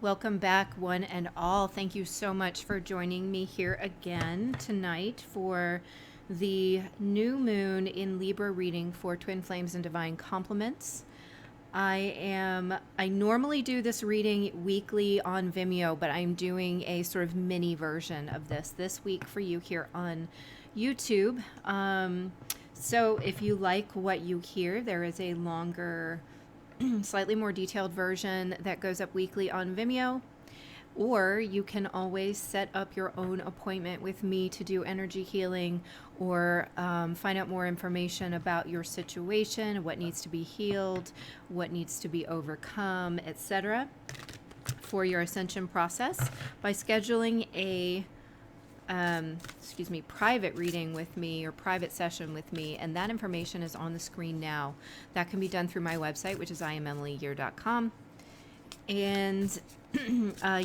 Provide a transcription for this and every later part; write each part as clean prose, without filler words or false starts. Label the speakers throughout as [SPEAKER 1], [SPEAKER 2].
[SPEAKER 1] Welcome back, one and all. Thank you so much for joining me here again tonight for the new moon in Libra reading for Twin Flames and Divine Complements. I normally do this reading weekly on Vimeo, but I'm doing a sort of mini version of this week for you here on YouTube. So if you like what you hear, there is a longer, slightly more detailed version that goes up weekly on Vimeo. Or you can always set up your own appointment with me to do energy healing or find out more information about your situation, what needs to be healed, what needs to be overcome, etc. for your ascension process by scheduling a private reading with me or private session with me, and that information is on the screen now. That can be done through my website, which is IamEmilyYear.com, and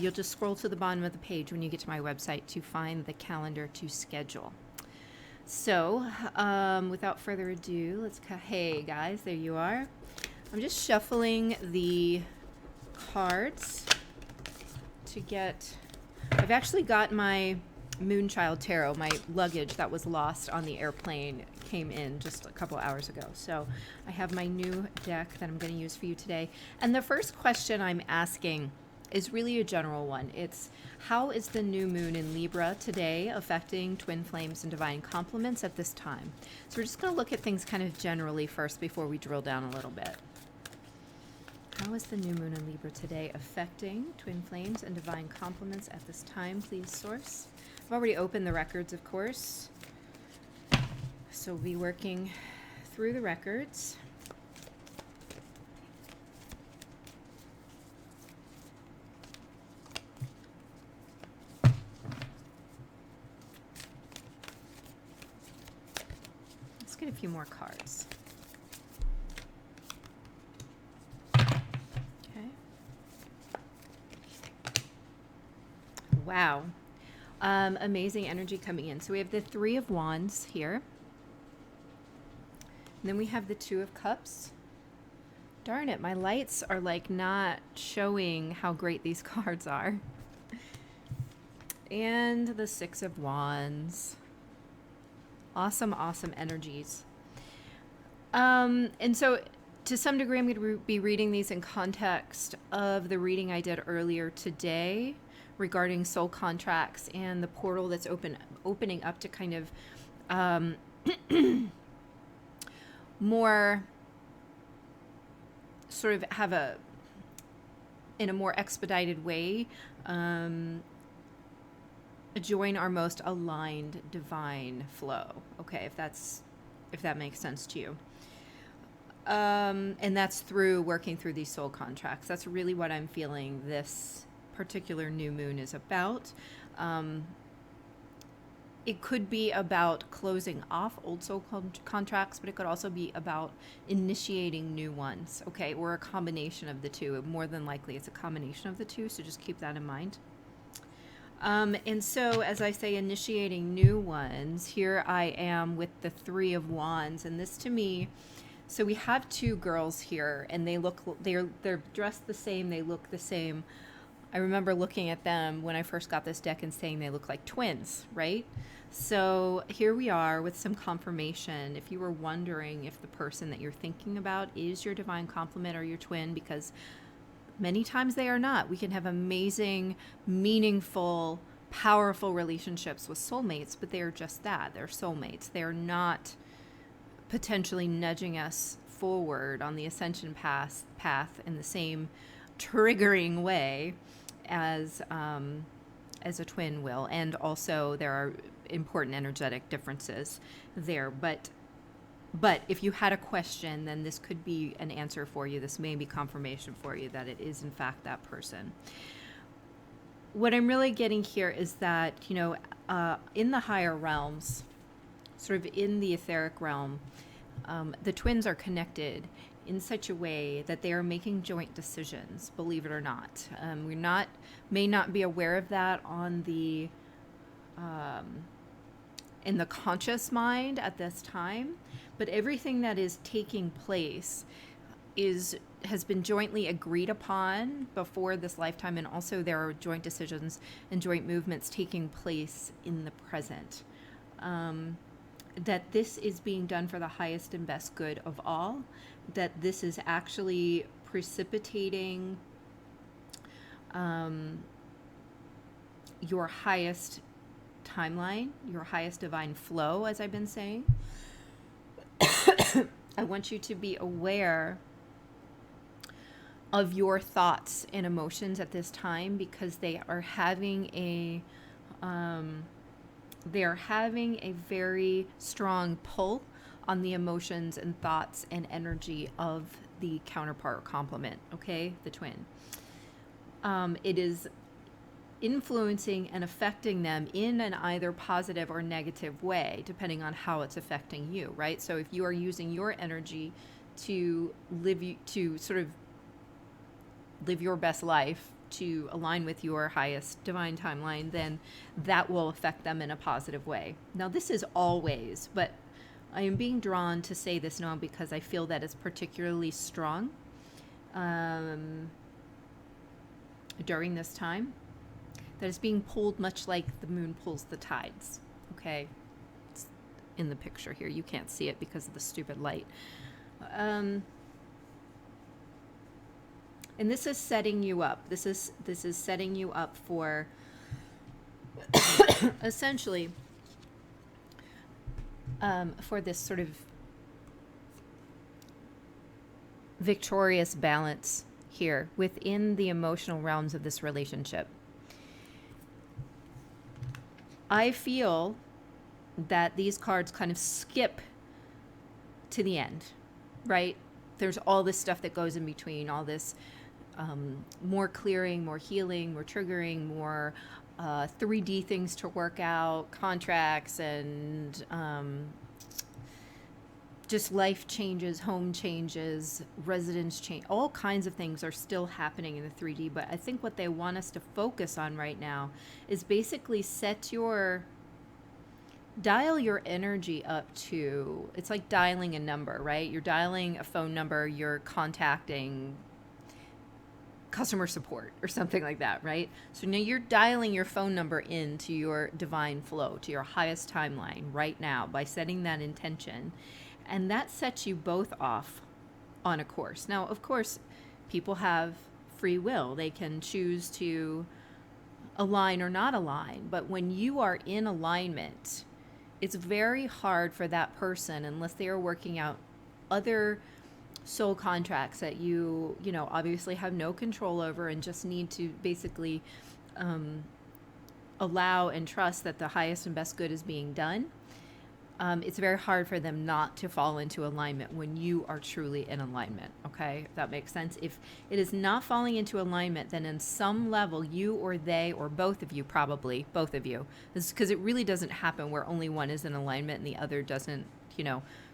[SPEAKER 1] you'll just scroll to the bottom of the page when you get to my website to find the calendar to schedule. So, without further ado, hey guys, there you are. I'm just shuffling the cards to get, I've actually got my Moonchild Tarot, my luggage that was lost on the airplane came in just a couple hours ago. So I have my new deck that I'm going to use for you today. And the first question I'm asking is really a general one. It's, how is the new moon in Libra today affecting Twin Flames and Divine Complements at this time? So we're just going to look at things kind of generally first before we drill down a little bit. How is the new moon in Libra today affecting Twin Flames and Divine Complements at this time, please, Source? I've already opened the records, of course, so we'll be working through the records. Let's get a few more cards. Okay. Wow. Amazing energy coming in. So we have the Three of Wands here. And then we have the Two of Cups. Darn it, my lights are like not showing how great these cards are. And the Six of Wands. Awesome, awesome energies. And so to some degree, I'm going to be reading these in context of the reading I did earlier today regarding soul contracts and the portal that's opening up to kind of more sort of have in a more expedited way, join our most aligned divine flow. Okay, if that makes sense to you. And that's through working through these soul contracts. That's really what I'm feeling this particular new moon is about. It could be about closing off old soul contracts, but it could also be about initiating new ones, okay, or a combination of the two. More than likely it's a combination of the two, so just keep that in mind. And so as I say, initiating new ones, here I am with the Three of Wands, and this to me, so we have two girls here, and they're dressed the same, they look the same. I remember looking at them when I first got this deck and saying they look like twins, right? So here we are with some confirmation. If you were wondering if the person that you're thinking about is your divine complement or your twin, because many times they are not. We can have amazing, meaningful, powerful relationships with soulmates, but they are just that. They're soulmates. They are not potentially nudging us forward on the ascension path in the same triggering way as a twin will. And also there are important energetic differences there. But if you had a question, then this could be an answer for you. This may be confirmation for you that it is in fact that person. What I'm really getting here is that, in the higher realms, sort of in the etheric realm, the twins are connected in such a way that they are making joint decisions, believe it or not. We may not be aware of that on the in the conscious mind at this time, but everything that is taking place has been jointly agreed upon before this lifetime, and also there are joint decisions and joint movements taking place in the present. That this is being done for the highest and best good of all, that this is actually precipitating your highest timeline, your highest divine flow, as I've been saying. I want you to be aware of your thoughts and emotions at this time, because they are having a very strong pull on the emotions and thoughts and energy of the counterpart complement, okay, the twin. It is influencing and affecting them in an either positive or negative way, depending on how it's affecting you, right? So if you are using your energy to sort of live your best life, to align with your highest divine timeline, then that will affect them in a positive way. Now, this is always, but I am being drawn to say this now because I feel that it's particularly strong during this time, that is being pulled much like the moon pulls the tides, okay? It's in the picture here. You can't see it because of the stupid light. And this is setting you up. This is setting you up for essentially for this sort of victorious balance here within the emotional realms of this relationship. I feel that these cards kind of skip to the end, right? There's all this stuff that goes in between, all this more clearing, more healing, more triggering, more 3D things to work out, contracts, and just life changes, home changes, residence change, all kinds of things are still happening in the 3D. But I think what they want us to focus on right now is basically dial your energy up to, it's like dialing a number, right? You're dialing a phone number, you're contacting customer support or something like that, right? So now you're dialing your phone number into your divine flow, to your highest timeline right now by setting that intention. And that sets you both off on a course. Now, of course, people have free will. They can choose to align or not align. But when you are in alignment, it's very hard for that person, unless they are working out other soul contracts that you obviously have no control over and just need to basically allow and trust that the highest and best good is being done. It's very hard for them not to fall into alignment when you are truly in alignment, okay? If that makes sense. If it is not falling into alignment, then in some level, you or they or both of you, probably both of you, because it really doesn't happen where only one is in alignment and the other doesn't,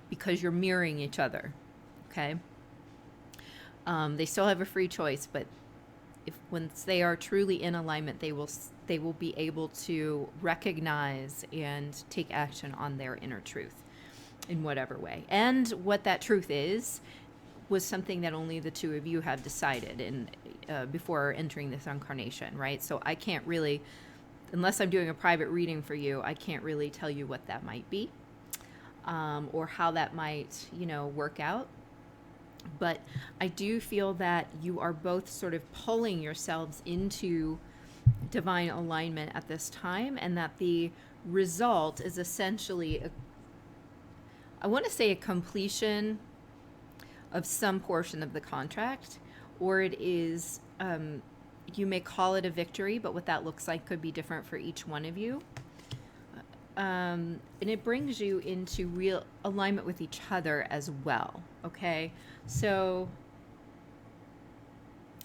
[SPEAKER 1] because you're mirroring each other, okay? They still have a free choice, but once they are truly in alignment, they will be able to recognize and take action on their inner truth in whatever way. And what that truth is was something that only the two of you have decided before entering this incarnation, right? So I can't really, unless I'm doing a private reading for you, I can't really tell you what that might be, or how that might, work out. But I do feel that you are both sort of pulling yourselves into divine alignment at this time, and that the result is essentially, I want to say, a completion of some portion of the contract, or it is, you may call it a victory, but what that looks like could be different for each one of you. And it brings you into real alignment with each other as well, okay? So,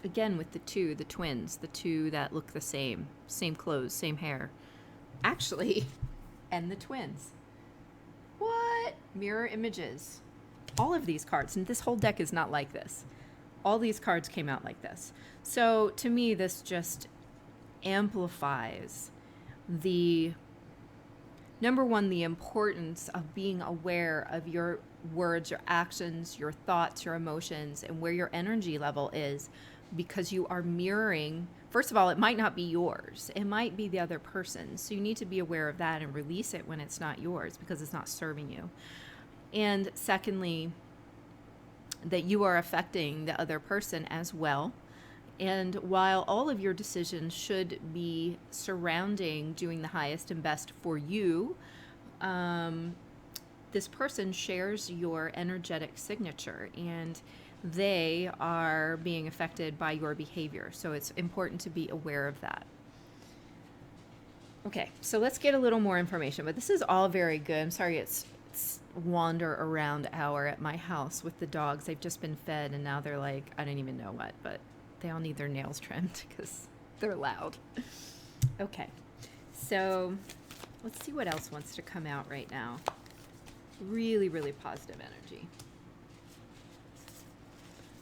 [SPEAKER 1] again, with the twins, the two that look the same clothes, same hair, actually, and the twins. What? Mirror images. All of these cards, and this whole deck is not like this. All these cards came out like this. So, to me, this just amplifies the number one, the importance of being aware of your words, your actions, your thoughts, your emotions, and where your energy level is, because you are mirroring. First of all, it might not be yours, it might be the other person's. So you need to be aware of that and release it when it's not yours because it's not serving you. And secondly, that you are affecting the other person as well. And while all of your decisions should be surrounding doing the highest and best for you, this person shares your energetic signature and they are being affected by your behavior. So it's important to be aware of that. Okay, so let's get a little more information, but this is all very good. I'm sorry it's wander around hour at my house with the dogs. They've just been fed and now they're like, I don't even know what, but they all need their nails trimmed because they're loud. Okay, so let's see what else wants to come out right now. Really, really positive energy.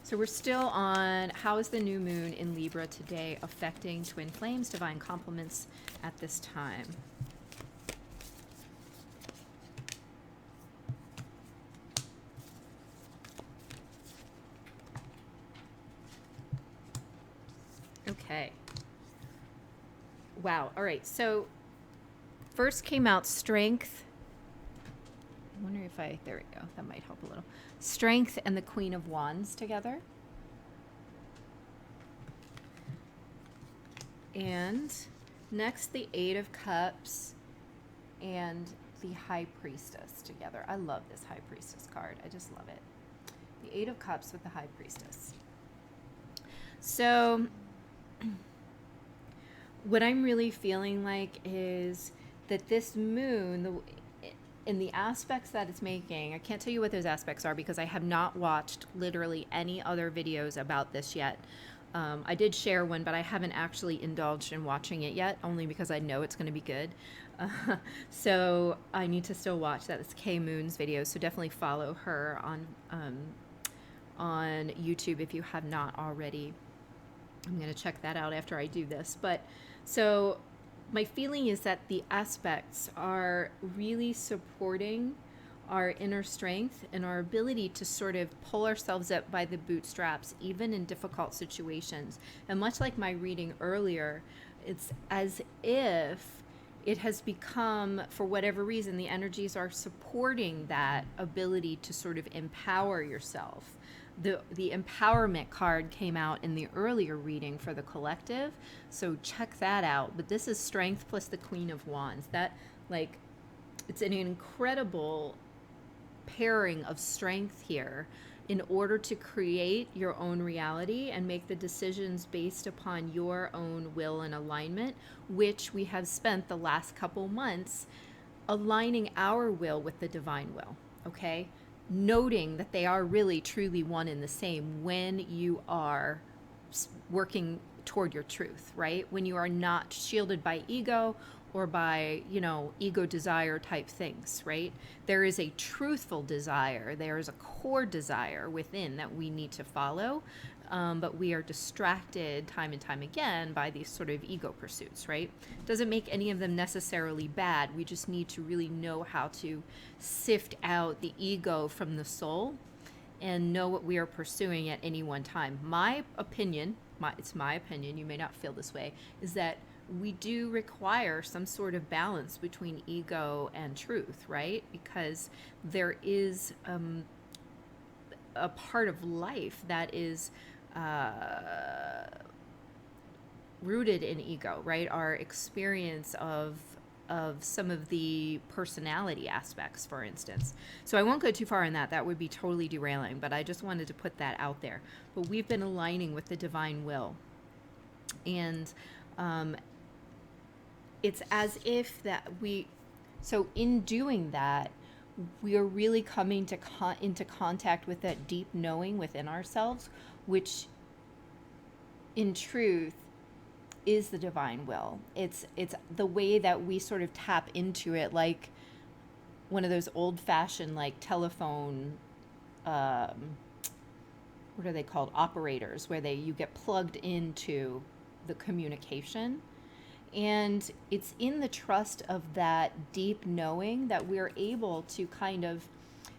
[SPEAKER 1] So we're still on how is the new moon in Libra today affecting twin flames, divine compliments at this time. Okay. Wow. All right. So first came out strength. I wonder if there we go. That might help a little. Strength and the Queen of Wands together. And next, the Eight of Cups and the High Priestess together. I love this High Priestess card. I just love it. The Eight of Cups with the High Priestess. So what I'm really feeling like is that this moon, in the aspects that it's making, I can't tell you what those aspects are because I have not watched literally any other videos about this yet. I did share one, but I haven't actually indulged in watching it yet, only because I know it's going to be good. So I need to still watch that. It's Kay Moon's video, so definitely follow her on YouTube if you have not already. I'm going to check that out after I do this. But so my feeling is that the aspects are really supporting our inner strength and our ability to sort of pull ourselves up by the bootstraps, even in difficult situations. And much like my reading earlier, it's as if it has become, for whatever reason, the energies are supporting that ability to sort of empower yourself. The empowerment card came out in the earlier reading for the collective, so check that out. But this is strength plus the Queen of Wands. That, like, it's an incredible pairing of strength here in order to create your own reality and make the decisions based upon your own will and alignment, which we have spent the last couple months aligning our will with the divine will, okay? Noting that they are really truly one and the same when you are working toward your truth, right? When you are not shielded by ego or by, ego desire type things, right? There is a truthful desire. There is a core desire within that we need to follow. But we are distracted time and time again by these sort of ego pursuits, right? Doesn't make any of them necessarily bad. We just need to really know how to sift out the ego from the soul and know what we are pursuing at any one time. My opinion, it's my opinion, you may not feel this way, is that we do require some sort of balance between ego and truth, right? Because there is a part of life that is rooted in ego, right? Our experience of some of the personality aspects, for instance. So I won't go too far in that. That would be totally derailing, but I just wanted to put that out there. But we've been aligning with the divine will. And it's as if that so in doing that, we are really coming to into contact with that deep knowing within ourselves, which in truth is the divine will. It's the way that we sort of tap into it, like one of those old-fashioned like telephone what are they called, operators, where you get plugged into the communication. And it's in the trust of that deep knowing that we're able to kind of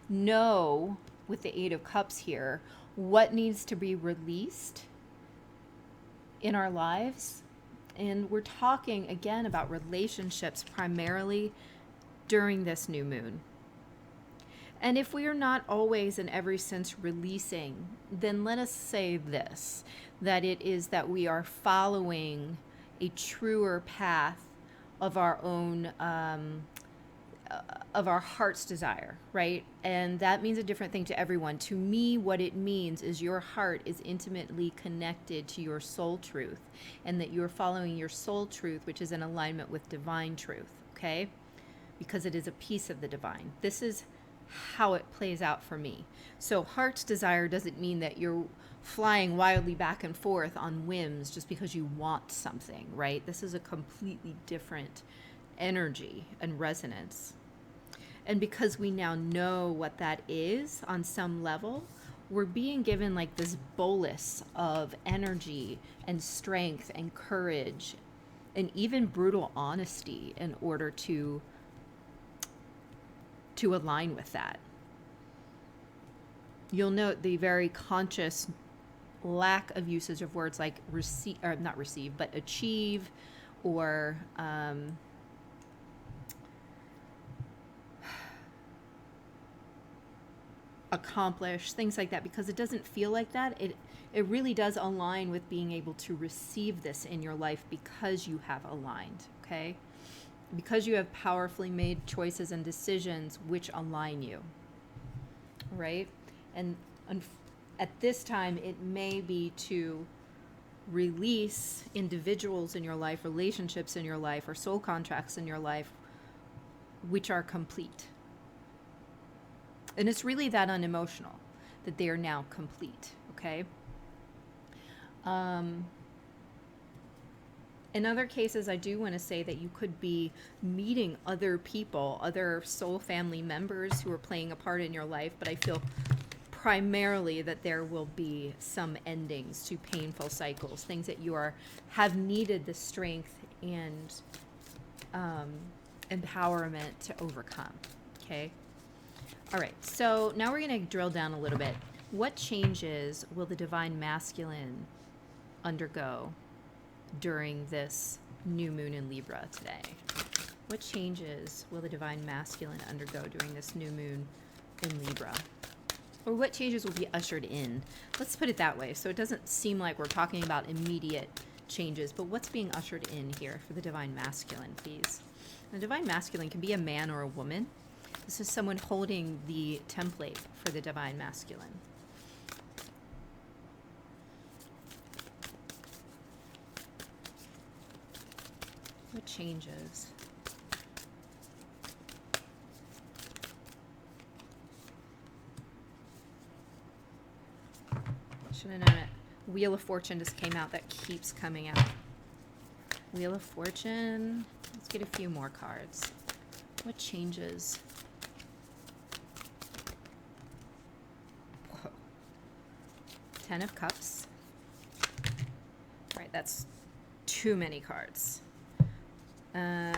[SPEAKER 1] know, with the Eight of Cups here, what needs to be released in our lives. And we're talking again about relationships primarily during this new moon. And if we are not always in every sense releasing, then let us say this, that it is that we are following a truer path of our own, of our heart's desire, right? And that means a different thing to everyone. To me, what it means is your heart is intimately connected to your soul truth, and that you're following your soul truth, which is in alignment with divine truth, okay? Because it is a piece of the divine. This is how it plays out for me. So heart's desire doesn't mean that you're flying wildly back and forth on whims just because you want something, right? This is a completely different energy and resonance. And because we now know what that is on some level, we're being given like this bolus of energy and strength and courage and even brutal honesty in order to align with that. You'll note the very conscious lack of usage of words like receive, or not receive, but achieve, or accomplish, things like that, because it doesn't feel like that. It really does align with being able to receive this in your life because you have aligned, okay? Because you have powerfully made choices and decisions which align you, right? And at this time, it may be to release individuals in your life, relationships in your life, or soul contracts in your life, which are complete. And it's really that unemotional, that they are now complete, okay? In other cases, I do want to say that you could be meeting other people, other soul family members who are playing a part in your life, but I feel primarily that there will be some endings to painful cycles, things that you have needed the strength and empowerment to overcome, okay? All right, so now we're going to drill down a little bit. What changes will the divine masculine undergo during this new moon in Libra today? What changes will the divine masculine undergo during this new moon in Libra? Or what changes will be ushered in? Let's put it that way, so it doesn't seem like we're talking about immediate changes, but what's being ushered in here for the divine masculine, please? The divine masculine can be a man or a woman. This is someone holding the template for the divine masculine. What changes? Should have known it. Wheel of Fortune just came out. That keeps coming out. Wheel of Fortune. Let's get a few more cards. What changes? Whoa. 10 of Cups. All right, that's too many cards. I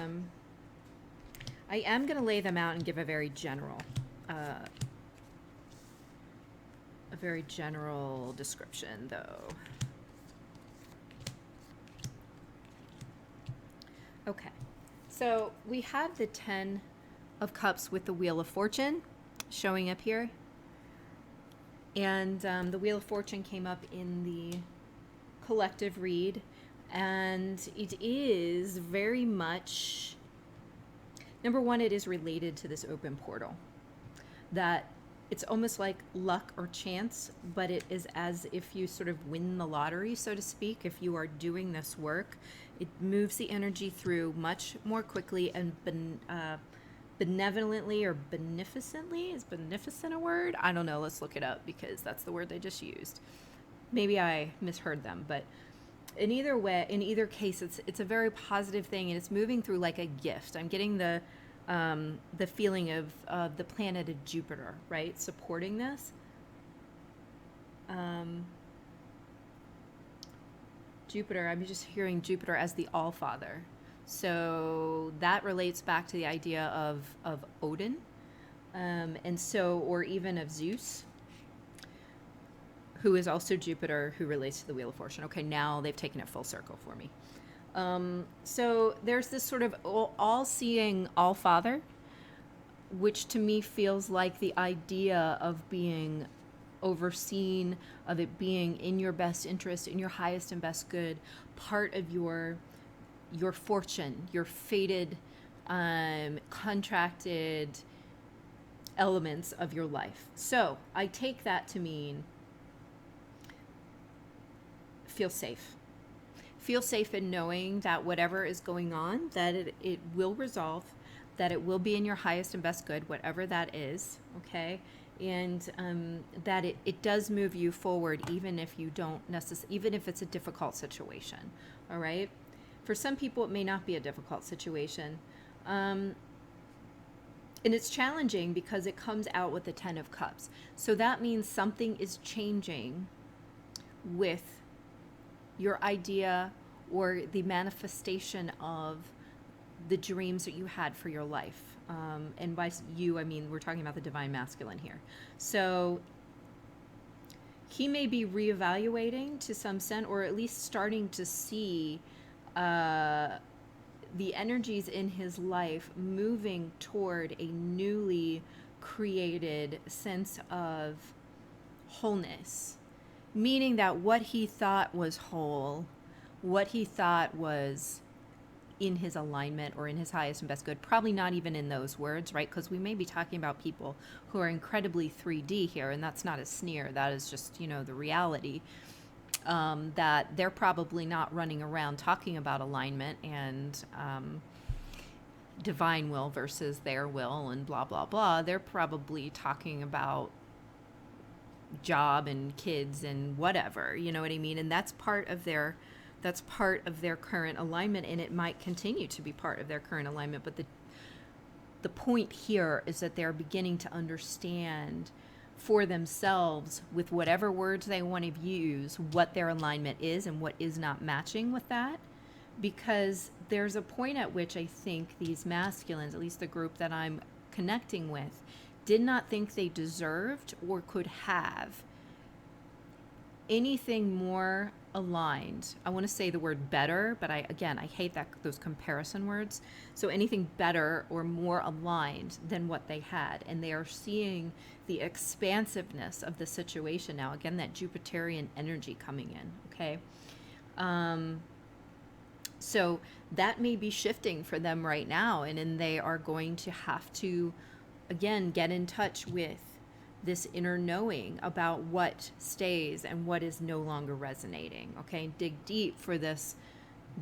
[SPEAKER 1] am going to lay them out and give a very general description, though. Okay, so we have the 10 of Cups with the Wheel of Fortune showing up here. And the Wheel of Fortune came up in the collective read. And it is very much, number one, it is related to this open portal. That it's almost like luck or chance, but it is as if you sort of win the lottery, so to speak. If you are doing this work, it moves the energy through much more quickly and benevolently or beneficently. Is beneficent a word? I don't know. Let's look it up because that's the word they just used. Maybe I misheard them, but in either way, in either case, it's a very positive thing, and it's moving through like a gift. I'm getting the feeling of the planet of Jupiter, right, supporting this. Jupiter, I'm just hearing Jupiter as the All-Father. So that relates back to the idea of Odin, and so, or even of Zeus, who is also Jupiter, who relates to the Wheel of Fortune. Okay, now they've taken it full circle for me. So there's this sort of all-seeing all-father, which to me feels like the idea of being overseen, of it being in your best interest, in your highest and best good, part of your fortune, your fated, contracted elements of your life. So I take that to mean feel safe. Feel safe in knowing that whatever is going on, that it will resolve, that it will be in your highest and best good, whatever that is, okay? And that it does move you forward, even if you don't even if it's a difficult situation, all right? For some people, it may not be a difficult situation. And it's challenging because it comes out with the 10 of Cups. So that means something is changing with your idea or the manifestation of the dreams that you had for your life. And by you, I mean, we're talking about the divine masculine here. So he may be reevaluating to some extent, or at least starting to see the energies in his life moving toward a newly created sense of wholeness. Meaning that what he thought was whole, what he thought was in his alignment or in his highest and best good, probably not even in those words, right? Because we may be talking about people who are incredibly 3D here, and that's not a sneer. That is just, the reality, that they're probably not running around talking about alignment and divine will versus their will and blah, blah, blah. They're probably talking about job and kids and whatever, you know what I mean? And that's part of their current alignment, and it might continue to be part of their current alignment. But the point here is that they're beginning to understand for themselves, with whatever words they want to use, what their alignment is and what is not matching with that. Because there's a point at which I think these masculines, at least the group that I'm connecting with, did not think they deserved or could have anything more aligned. I want to say the word better, but I hate those comparison words. So anything better or more aligned than what they had. And they are seeing the expansiveness of the situation now. Again, that Jupiterian energy coming in, okay? So that may be shifting for them right now. And then they are going to have to, again, get in touch with this inner knowing about what stays and what is no longer resonating, okay? Dig deep for this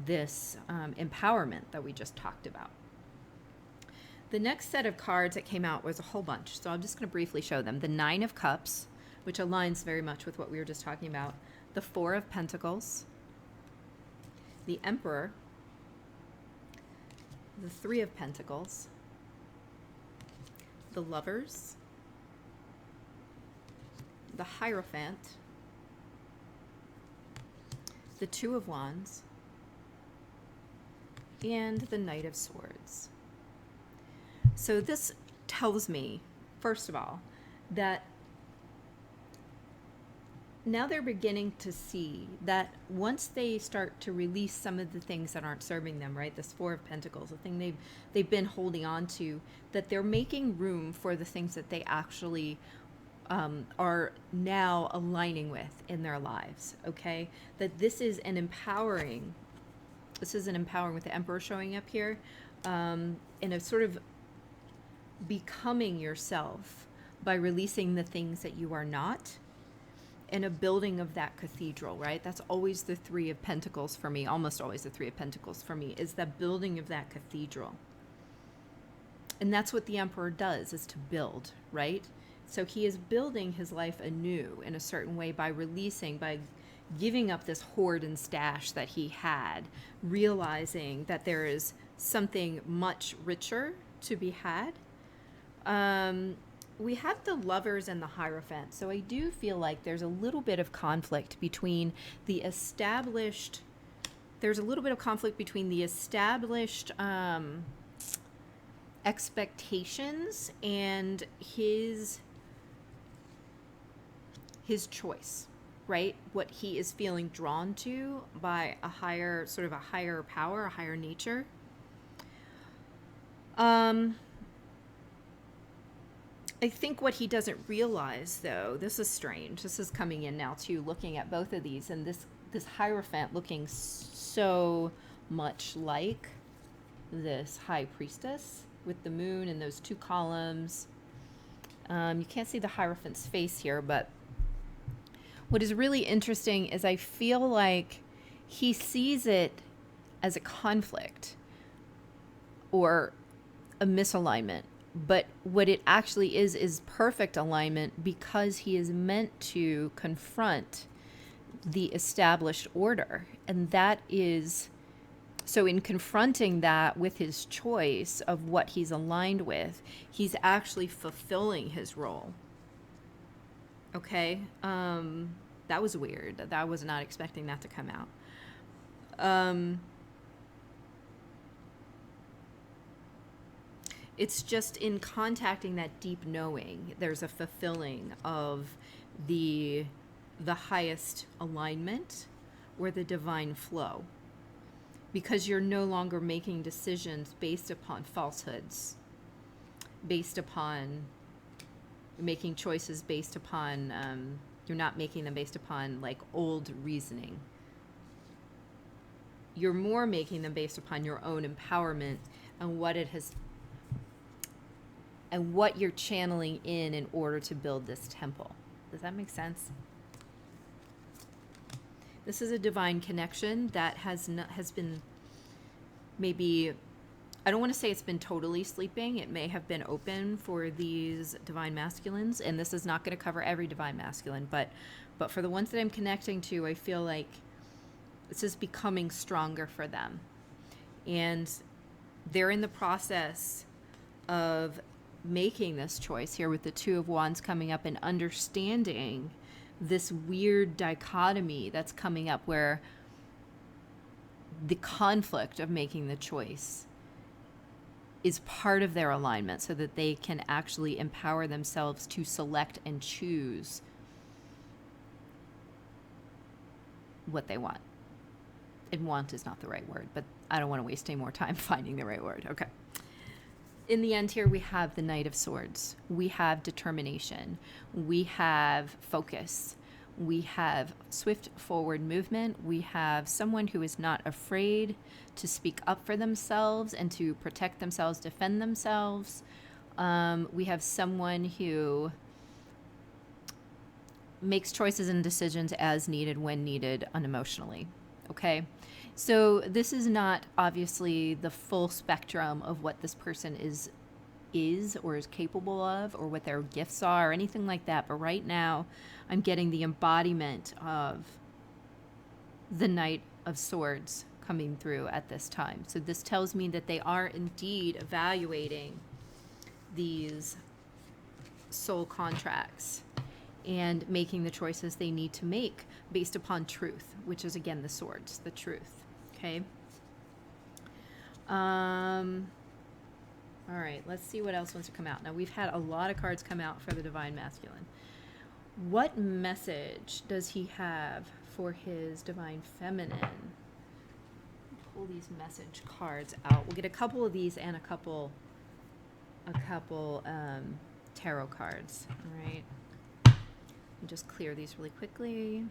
[SPEAKER 1] empowerment that we just talked about. The next set of cards that came out was a whole bunch, so I'm just going to briefly show them. The 9 of Cups, which aligns very much with what we were just talking about. The 4 of Pentacles. The Emperor. The 3 of Pentacles. The Lovers. The Hierophant, the 2 of Wands, and the Knight of Swords. So this tells me, first of all, that now they're beginning to see that once they start to release some of the things that aren't serving them, right? This 4 of Pentacles, the thing they've been holding on to, that they're making room for the things that they actually are now aligning with in their lives, okay? That this is an empowering with the Emperor showing up here, and a sort of becoming yourself by releasing the things that you are not, and a building of that cathedral, right? That's always the 3 of Pentacles for me, almost always the 3 of Pentacles for me, is the building of that cathedral. And that's what the Emperor does, is to build, right? So he is building his life anew in a certain way by giving up this hoard and stash that he had, realizing that there is something much richer to be had. We have the Lovers and the Hierophant. So I do feel like there's a little bit of conflict between the established there's a little bit of conflict between the established expectations and his choice, right? What he is feeling drawn to by a higher, sort of a higher power, a higher nature. I think what he doesn't realize, though, this is strange. This is coming in now too, looking at both of these, and this Hierophant looking so much like this High Priestess with the moon and those two columns. You can't see the Hierophant's face here, but what is really interesting is I feel like he sees it as a conflict or a misalignment. But what it actually is perfect alignment, because he is meant to confront the established order. And that is, so in confronting that with his choice of what he's aligned with, he's actually fulfilling his role. Okay? That was weird. I was not expecting that to come out. It's just in contacting that deep knowing, there's a fulfilling of the highest alignment or the divine flow, because you're no longer making decisions based upon falsehoods, based upon making choices based upon, you're not making them based upon like old reasoning. You're more making them based upon your own empowerment and what it has, and what you're channeling in order to build this temple. Does that make sense? This is a divine connection that has been, maybe, I don't want to say it's been totally sleeping. It may have been open for these divine masculines, and this is not going to cover every divine masculine, but for the ones that I'm connecting to, I feel like this is becoming stronger for them. And they're in the process of making this choice here with the Two of Wands coming up, and understanding this weird dichotomy that's coming up, where the conflict of making the choice is part of their alignment, so that they can actually empower themselves to select and choose what they want. And want is not the right word, but I don't want to waste any more time finding the right word. Okay. In the end here, we have the Knight of Swords. We have determination. We have focus. We have swift forward movement. We have someone who is not afraid to speak up for themselves and to protect themselves, defend themselves. We have someone who makes choices and decisions as needed, when needed, unemotionally. Okay? So this is not obviously the full spectrum of what this person is or is capable of, or what their gifts are, or anything like that. But right now, I'm getting the embodiment of the Knight of Swords coming through at this time. So this tells me that they are indeed evaluating these soul contracts and making the choices they need to make based upon truth, which is, again, the swords, the truth. Okay. All right, let's see what else wants to come out. Now, we've had a lot of cards come out for the Divine Masculine. What message does he have for his Divine Feminine? Pull these message cards out. We'll get a couple of these and a couple tarot cards. All right. Let me just clear these really quickly.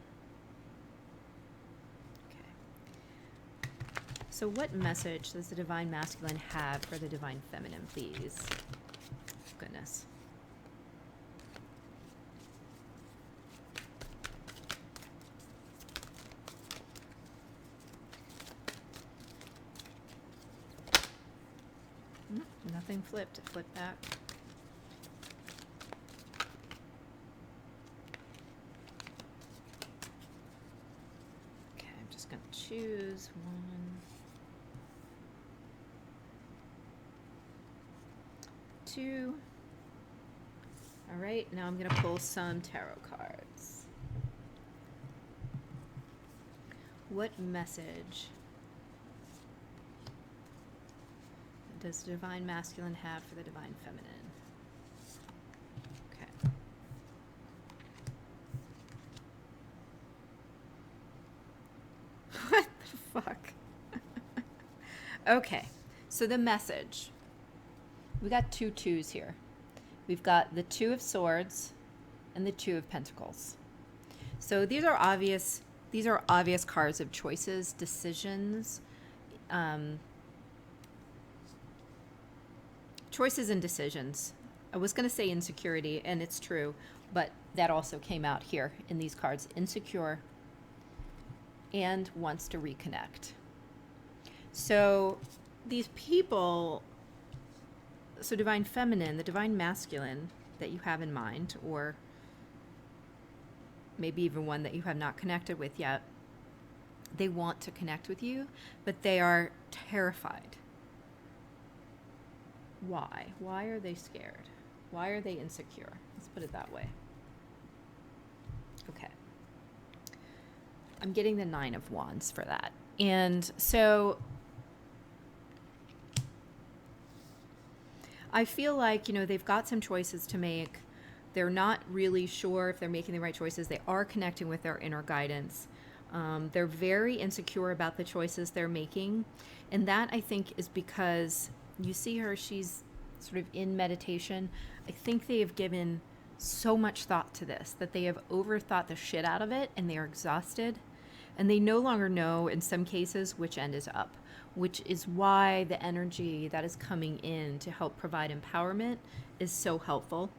[SPEAKER 1] So what message does the Divine Masculine have for the Divine Feminine, please? Goodness. Nothing flipped. It flipped back. Okay, I'm just going to choose one. 2. All right, now I'm going to pull some tarot cards. What message does the divine masculine have for the divine feminine? Okay. What the fuck? Okay, so the message. We got two twos here. We've got the Two of Swords and the Two of Pentacles. So these are obvious cards of choices, decisions, choices and decisions. I was going to say insecurity, and it's true, but that also came out here in these cards. Insecure and wants to reconnect. So these people, so divine feminine, the divine masculine that you have in mind, or maybe even one that you have not connected with yet, they want to connect with you, but they are terrified. Why? Why are they scared? Why are they insecure? Let's put it that way. Okay. I'm getting the Nine of Wands for that. And so I feel like, they've got some choices to make. They're not really sure if they're making the right choices. They are connecting with their inner guidance. They're very insecure about the choices they're making. And that, I think, is because you see her, she's sort of in meditation. I think they have given so much thought to this that they have overthought the shit out of it, and they are exhausted. And they no longer know, in some cases, which end is up, which is why the energy that is coming in to help provide empowerment is so helpful.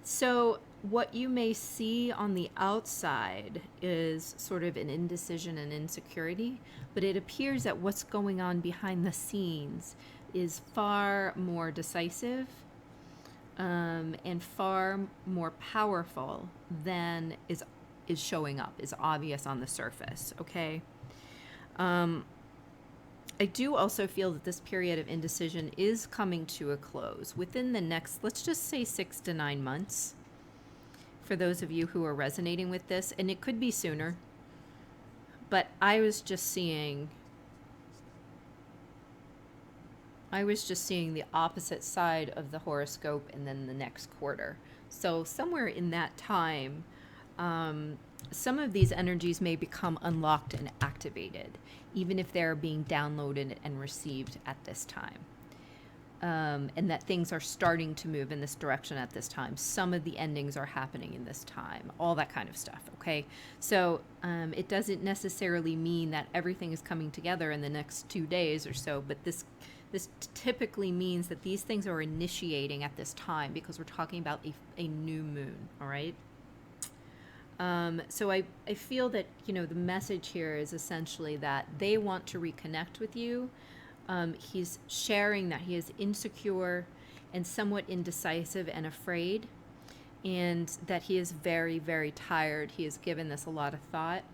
[SPEAKER 1] So what you may see on the outside is sort of an indecision and insecurity, but it appears that what's going on behind the scenes is far more decisive, and far more powerful than is showing up, is obvious on the surface, okay? I do also feel that this period of indecision is coming to a close within the next, let's just say 6 to 9 months, for those of you who are resonating with this, and it could be sooner, but I was just seeing the opposite side of the horoscope, and then the next quarter. So somewhere in that time, some of these energies may become unlocked and activated, even if they're being downloaded and received at this time. And that things are starting to move in this direction at this time. Some of the endings are happening in this time, all that kind of stuff, okay? So it doesn't necessarily mean that everything is coming together in the next 2 days or so, but this typically means that these things are initiating at this time, because we're talking about a new moon, all right? So I feel that, the message here is essentially that they want to reconnect with you. He's sharing that he is insecure and somewhat indecisive and afraid, and that he is very, very tired. He has given this a lot of thought,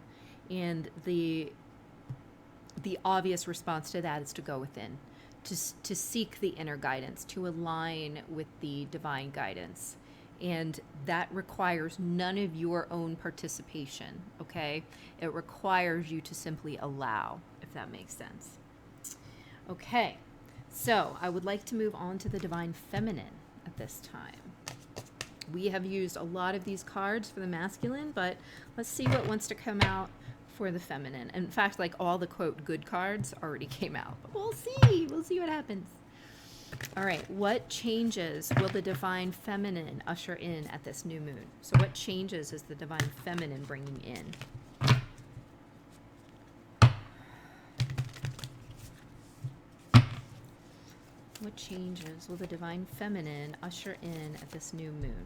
[SPEAKER 1] and the obvious response to that is to go within, to seek the inner guidance, to align with the divine guidance. And that requires none of your own participation, okay? It requires you to simply allow, if that makes sense. Okay, so I would like to move on to the divine feminine at this time. We have used a lot of these cards for the masculine, but let's see what wants to come out for the feminine. In fact, like all the, quote, good cards already came out. But we'll see what happens. All right, what changes will the divine feminine usher in at this new moon? So what changes is the divine feminine bringing in? What changes will the divine feminine usher in at this new moon?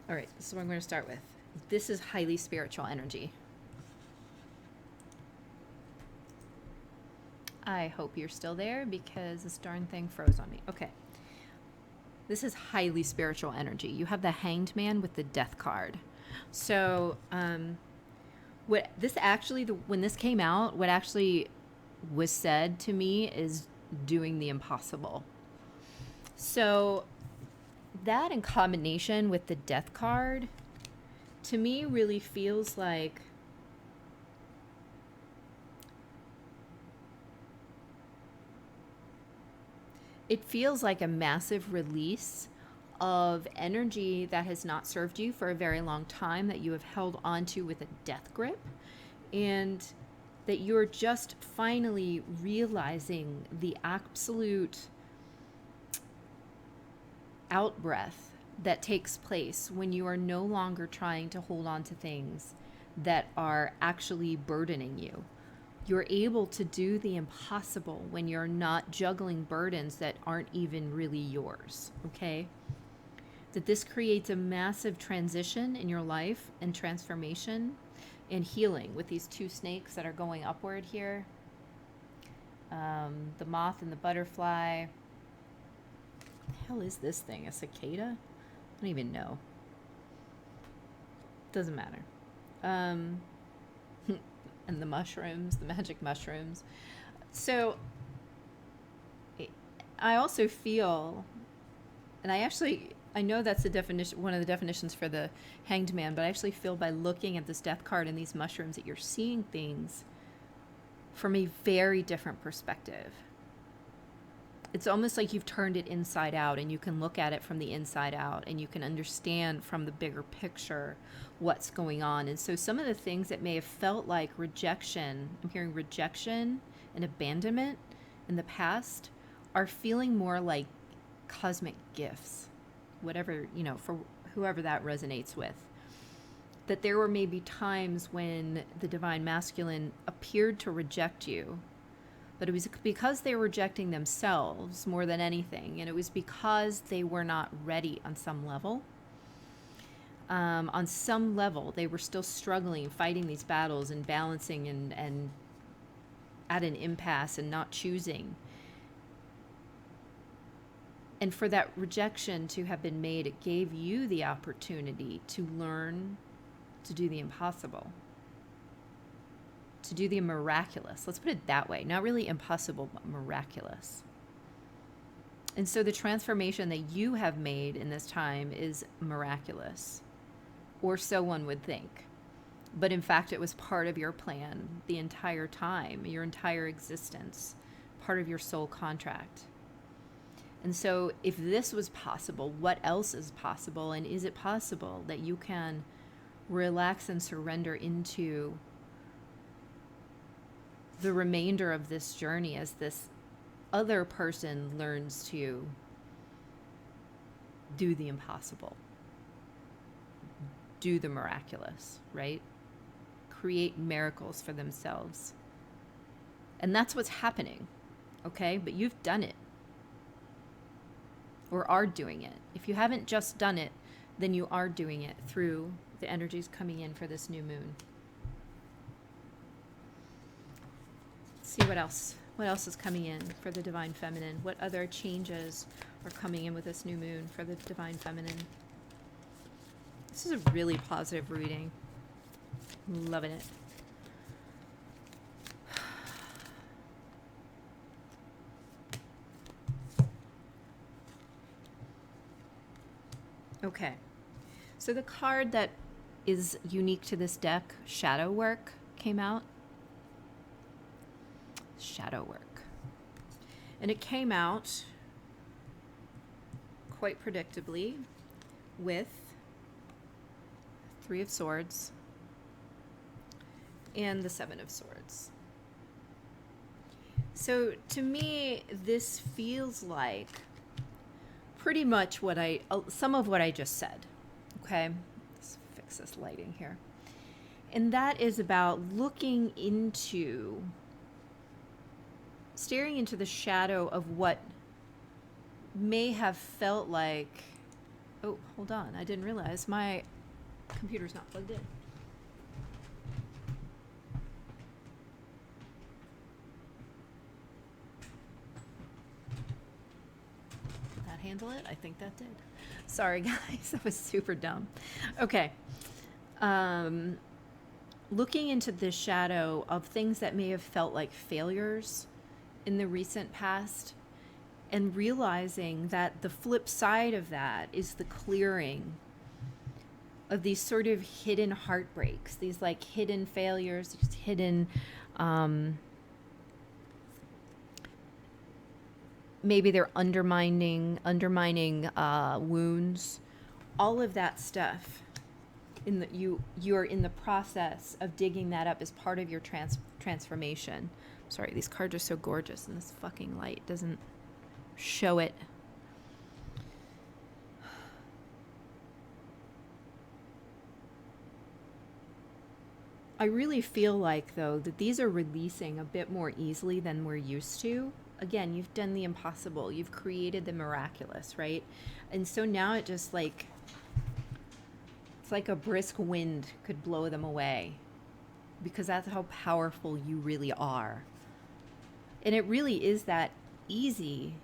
[SPEAKER 1] All right, this is what I'm going to start with. This is highly spiritual energy. I hope you're still there, because this darn thing froze on me. Okay. This is highly spiritual energy. You have the Hanged Man with the Death card. So, when this came out, what actually was said to me is doing the impossible. So that in combination with the death card, to me really feels like it feels like a massive release of energy that has not served you for a very long time, that you have held onto with a death grip, and that you're just finally realizing the absolute out-breath that takes place when you are no longer trying to hold on to things that are actually burdening you. You're able to do the impossible when you're not juggling burdens that aren't even really yours, okay? That this creates a massive transition in your life and transformation and healing with these two snakes that are going upward here. The moth and the butterfly. What the hell is this thing? A cicada? I don't even know. Doesn't matter. And the mushrooms, the magic mushrooms. So I also feel, and I know that's the definition, one of the definitions for the Hanged Man, but I actually feel by looking at this death card and these mushrooms that you're seeing things from a very different perspective. It's almost like you've turned it inside out, and you can look at it from the inside out, and you can understand from the bigger picture what's going on. And so some of the things that may have felt like rejection, I'm hearing rejection and abandonment in the past, are feeling more like cosmic gifts, whatever, for whoever that resonates with. That there were maybe times when the divine masculine appeared to reject you, but it was because they were rejecting themselves more than anything. And it was because they were not ready on some level. On some level, they were still struggling, fighting these battles and balancing and at an impasse and not choosing. And for that rejection to have been made, it gave you the opportunity to learn to do the impossible. To do the miraculous. Let's put it that way. Not really impossible, but miraculous. And so the transformation that you have made in this time is miraculous. Or so one would think. But in fact, it was part of your plan the entire time, your entire existence, part of your soul contract. And so if this was possible, what else is possible? And is it possible that you can relax and surrender into the remainder of this journey as this other person learns to do the impossible, do the miraculous, right? Create miracles for themselves. And that's what's happening, okay? But you've done it, or are doing it. If you haven't just done it, then you are doing it through the energies coming in for this new moon. See what else is coming in for the divine feminine. What other changes are coming in with this new moon for the divine feminine? This is a really positive reading. Loving it. Okay, so the card that is unique to this deck, Shadow Work, came out. Shadow Work. And it came out quite predictably with Three of Swords and the Seven of Swords. So to me, this feels like pretty much some of what I just said. Okay, let's fix this lighting here. And that is about staring into the shadow of what may have felt like, oh, hold on, I didn't realize my computer's not plugged in. Did that handle it? I think that did. Sorry guys, that was super dumb. Okay. looking into the shadow of things that may have felt like failures in the recent past, and realizing that the flip side of that is the clearing of these sort of hidden heartbreaks, these like hidden failures, these hidden maybe they're undermining wounds, all of that stuff. You're in the process of digging that up as part of your transformation. Sorry, these cards are so gorgeous, and this fucking light doesn't show it. I really feel like, though, that these are releasing a bit more easily than we're used to. Again, you've done the impossible. You've created the miraculous, right? And so now it just like, it's like a brisk wind could blow them away, because that's how powerful you really are. And it really is that easy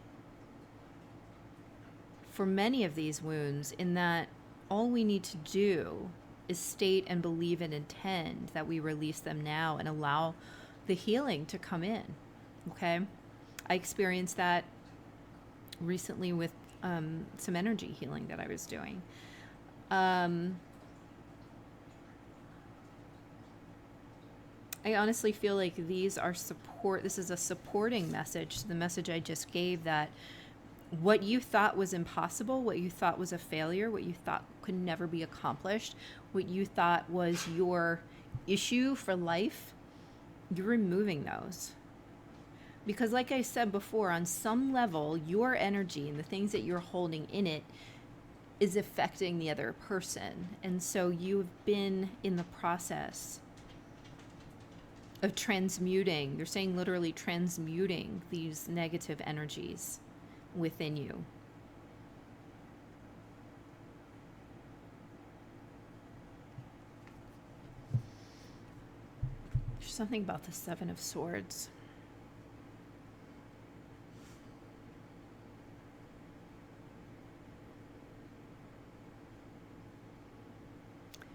[SPEAKER 1] for many of these wounds, in that all we need to do is state and believe and intend that we release them now and allow the healing to come in. Okay? I experienced that recently with some energy healing that I was doing. I honestly feel like these are this is a supporting message to the message I just gave, that what you thought was impossible, what you thought was a failure, what you thought could never be accomplished, what you thought was your issue for life, you're removing those. Because like I said before, on some level, your energy and the things that you're holding in it is affecting the other person. And so you've been in the process of transmuting, they're saying literally transmuting these negative energies within you. There's something about the Seven of Swords.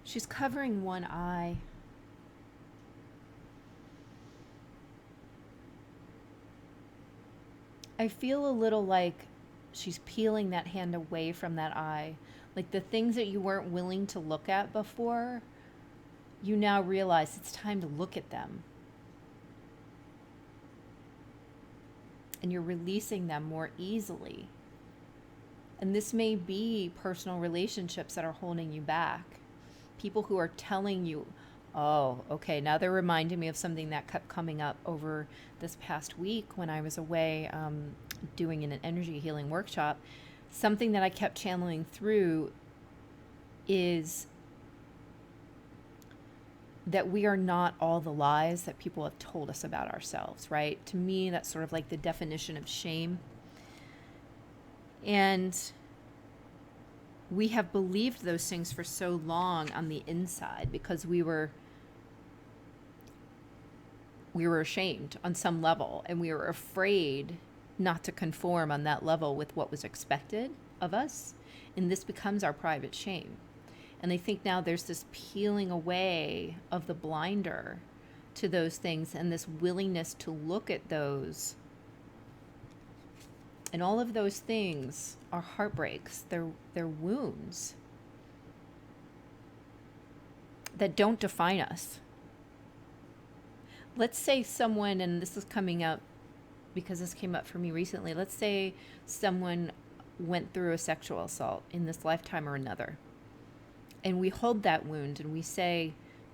[SPEAKER 1] She's covering one eye. I feel a little like she's peeling that hand away from that eye. Like the things that you weren't willing to look at before, you now realize it's time to look at them. And you're releasing them more easily. And this may be personal relationships that are holding you back. People who are telling you, oh, okay, now they're reminding me of something that kept coming up over this past week when I was away doing an energy healing workshop. Something that I kept channeling through is that we are not all the lies that people have told us about ourselves, right? To me, that's sort of like the definition of shame. And we have believed those things for so long on the inside because we were ashamed on some level, and we were afraid not to conform on that level with what was expected of us. And this becomes our private shame. And I think now there's this peeling away of the blinder to those things, and this willingness to look at those. And all of those things are heartbreaks. They're wounds that don't define us. Let's say someone, and this is coming up because this came up for me recently. Let's say someone went through a sexual assault in this lifetime or another. And we hold that wound and we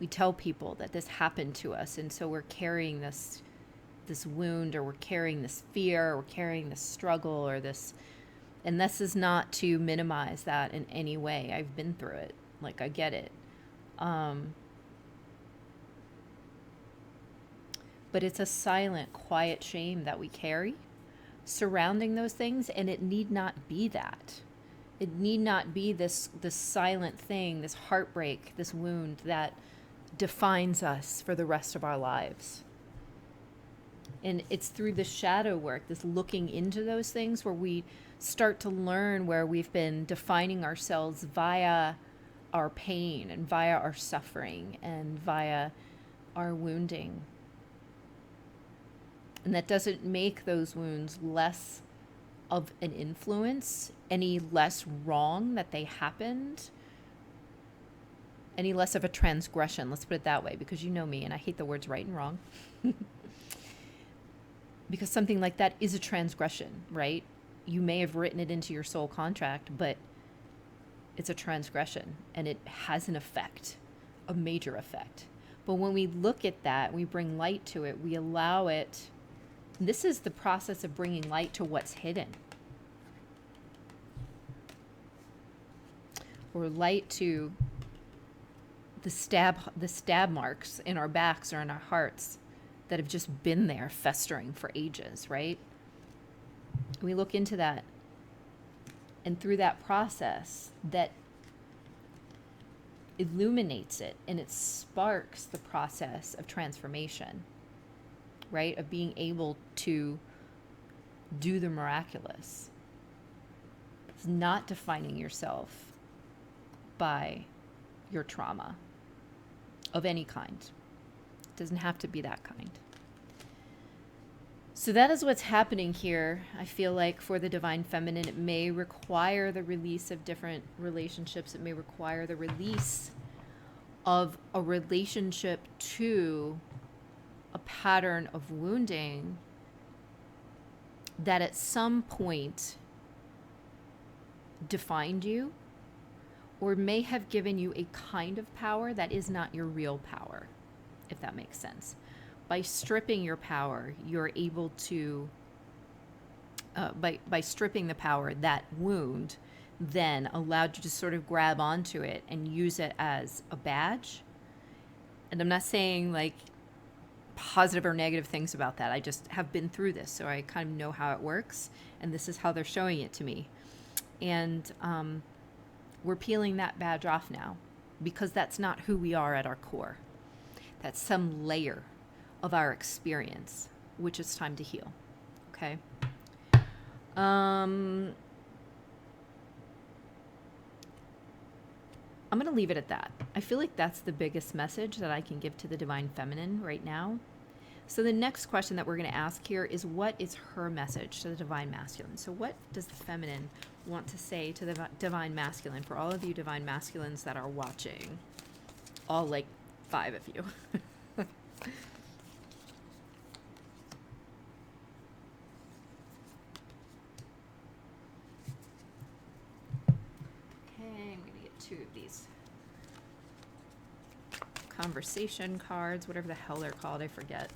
[SPEAKER 1] tell people that this happened to us. And so we're carrying this wound, or we're carrying this fear, or we're carrying this struggle, or this, and this is not to minimize that in any way. I've been through it. Like, I get it. But it's a silent, quiet shame that we carry surrounding those things, and it need not be that. It need not be this silent thing, this heartbreak, this wound that defines us for the rest of our lives. And it's through the shadow work, this looking into those things, where we start to learn where we've been defining ourselves via our pain and via our suffering and via are wounding. And that doesn't make those wounds less of an influence, any less wrong that they happened, any less of a transgression. Let's put it that way, because you know me and I hate the words right and wrong. Because something like that is a transgression, right? You may have written it into your soul contract, but it's a transgression and it has an effect, a major effect. But when we look at that, we bring light to it, we allow it. This is the process of bringing light to what's hidden. Or light to the stab marks in our backs or in our hearts that have just been there festering for ages, right? We look into that, and through that process that illuminates it, and it sparks the process of transformation, right? Of being able to do the miraculous. It's not defining yourself by your trauma of any kind. It doesn't have to be that kind. So that is what's happening here. I feel like for the divine feminine, it may require the release of different relationships. It may require the release of a relationship to a pattern of wounding that at some point defined you, or may have given you a kind of power that is not your real power, if that makes sense. By stripping your power, you're able to, by stripping the power, that wound then allowed you to sort of grab onto it and use it as a badge. And I'm not saying like positive or negative things about that. I just have been through this, so I kind of know how it works. And this is how they're showing it to me. And we're peeling that badge off now, because that's not who we are at our core. That's some layer of our experience, which it's time to heal. Okay. I'm going to leave it at that. I feel like that's the biggest message that I can give to the divine feminine right now. So the next question that we're going to ask here is, what is her message to the divine masculine? So what does the feminine want to say to the divine masculine? For all of you divine masculines that are watching, all like 5 of you. Two of these conversation cards, whatever the hell they're called, I forget.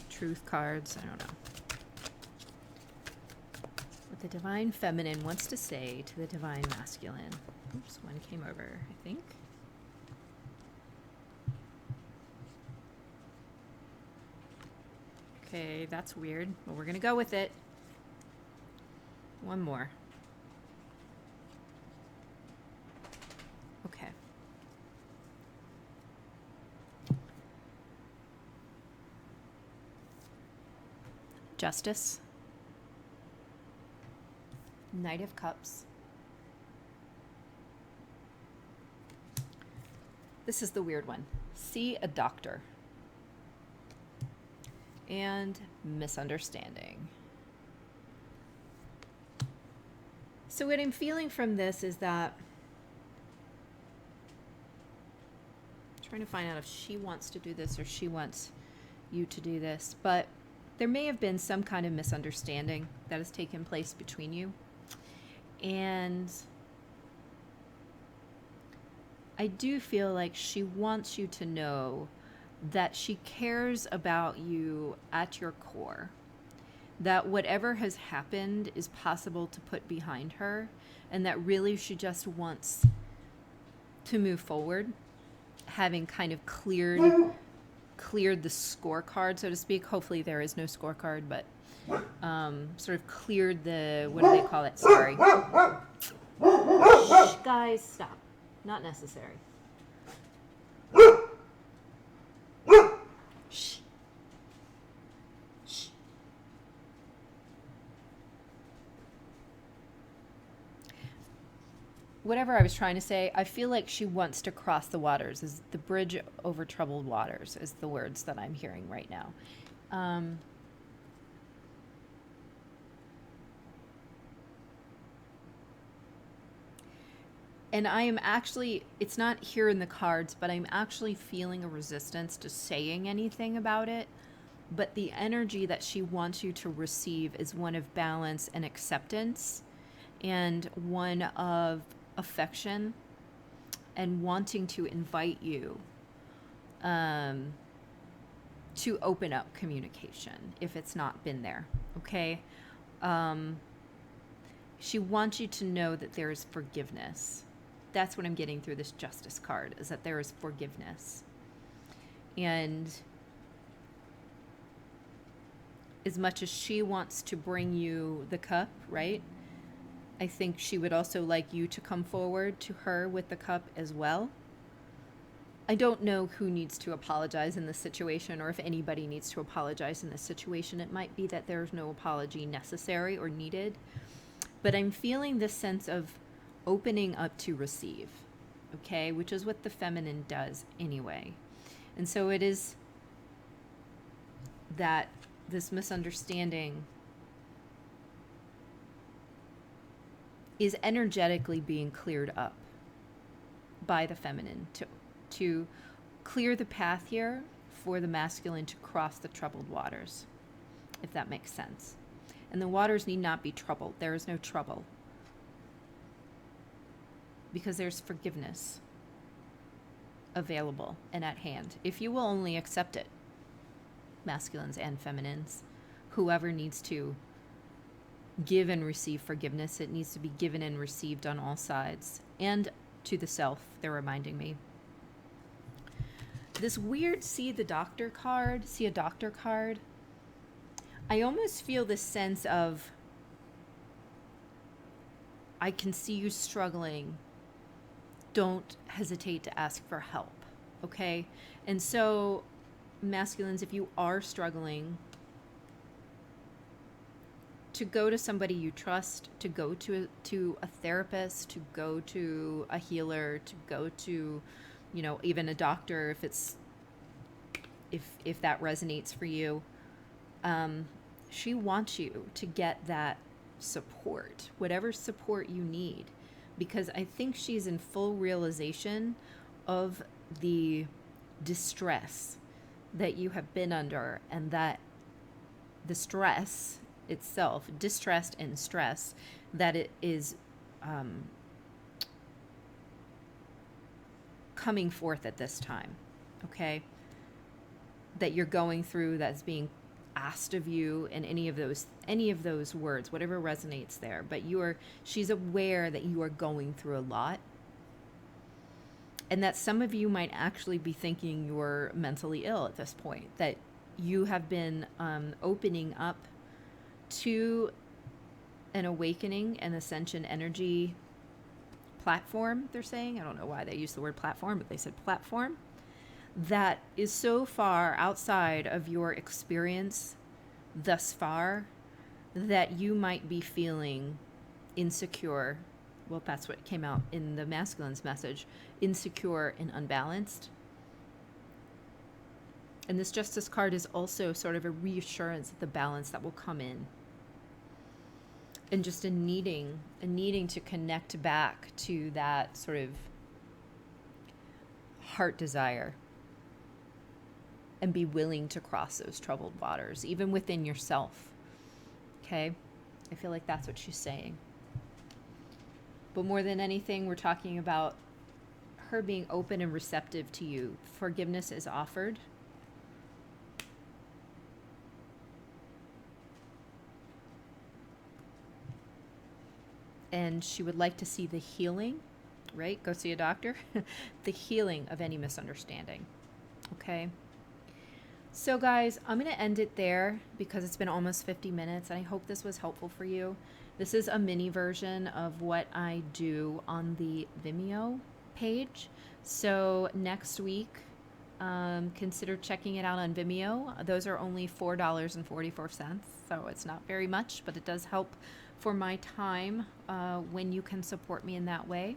[SPEAKER 1] Truth cards, I don't know. What the divine feminine wants to say to the divine masculine. Oops, one came over, I think. Okay, that's weird. Well, we're gonna go with it. One more. Okay. Justice. Knight of Cups. This is the weird one. See a doctor. And misunderstanding. So what I'm feeling from this is that I'm trying to find out if she wants to do this or she wants you to do this, but there may have been some kind of misunderstanding that has taken place between you. And I do feel like she wants you to know that she cares about you at your core. That whatever has happened is possible to put behind her, and that really she just wants to move forward, having kind of cleared the scorecard, so to speak. Hopefully there is no scorecard, but sort of cleared the, what do they call it? Sorry. Shh, guys, stop. Not necessary. Shh. Shh. whatever I was trying to say, I feel like she wants to cross the waters. Is the bridge over troubled waters is the words that I'm hearing right now. And I am actually, it's not here in the cards, but I'm actually feeling a resistance to saying anything about it. But the energy that she wants you to receive is one of balance and acceptance, and one of affection, and wanting to invite you to open up communication if it's not been there. Okay. She wants you to know that there is forgiveness. That's what I'm getting through this Justice card, is that there is forgiveness. And as much as she wants to bring you the cup, right? I think she would also like you to come forward to her with the cup as well. I don't know who needs to apologize in this situation, or if anybody needs to apologize in this situation. It might be that there's no apology necessary or needed. But I'm feeling this sense of opening up to receive, okay? Which is what the feminine does anyway. And so it is that this misunderstanding is energetically being cleared up by the feminine to clear the path here for the masculine to cross the troubled waters, if that makes sense. And the waters need not be troubled. There is no trouble, because there's forgiveness available and at hand, if you will only accept it, masculines and feminines. Whoever needs to give and receive forgiveness, it needs to be given and received on all sides, and to the self, they're reminding me. This weird see a doctor card, I almost feel this sense of, I can see you struggling. Don't hesitate to ask for help, okay? And so, masculines, if you are struggling, to go to somebody you trust, to go to a therapist, to go to a healer, to go to, even a doctor, if that resonates for you. She wants you to get that support, whatever support you need, because I think she's in full realization of the distress that you have been under, and that the stress itself, distress and stress, that it is coming forth at this time, okay? That you're going through, that's being asked of you, and any of those words, whatever resonates there. But she's aware that you are going through a lot, and that some of you might actually be thinking you're mentally ill at this point, that you have been opening up to an awakening and ascension energy platform, they're saying. I don't know why they use the word platform, but they said platform, that is so far outside of your experience thus far that you might be feeling insecure. Well, that's what came out in the masculine's message, insecure and unbalanced. And this Justice card is also sort of a reassurance of the balance that will come in. And just a needing to connect back to that sort of heart desire, and be willing to cross those troubled waters, even within yourself. Okay? I feel like that's what she's saying. But more than anything, we're talking about her being open and receptive to you. Forgiveness is offered. And she would like to see the healing, right? Go see a doctor. The healing of any misunderstanding. Okay? So guys, I'm going to end it there because it's been almost 50 minutes, and I hope this was helpful for you. This is a mini version of what I do on the Vimeo page. So next week, consider checking it out on Vimeo. Those are only $4.44, so it's not very much, but it does help for my time when you can support me in that way.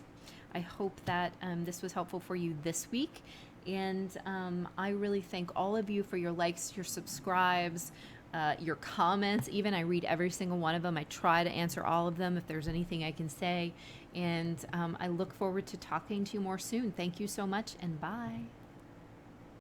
[SPEAKER 1] I hope that this was helpful for you this week. And I really thank all of you for your likes, your subscribes, your comments. Even I read every single one of them. I try to answer all of them if there's anything I can say. And I look forward to talking to you more soon. Thank you so much, and bye.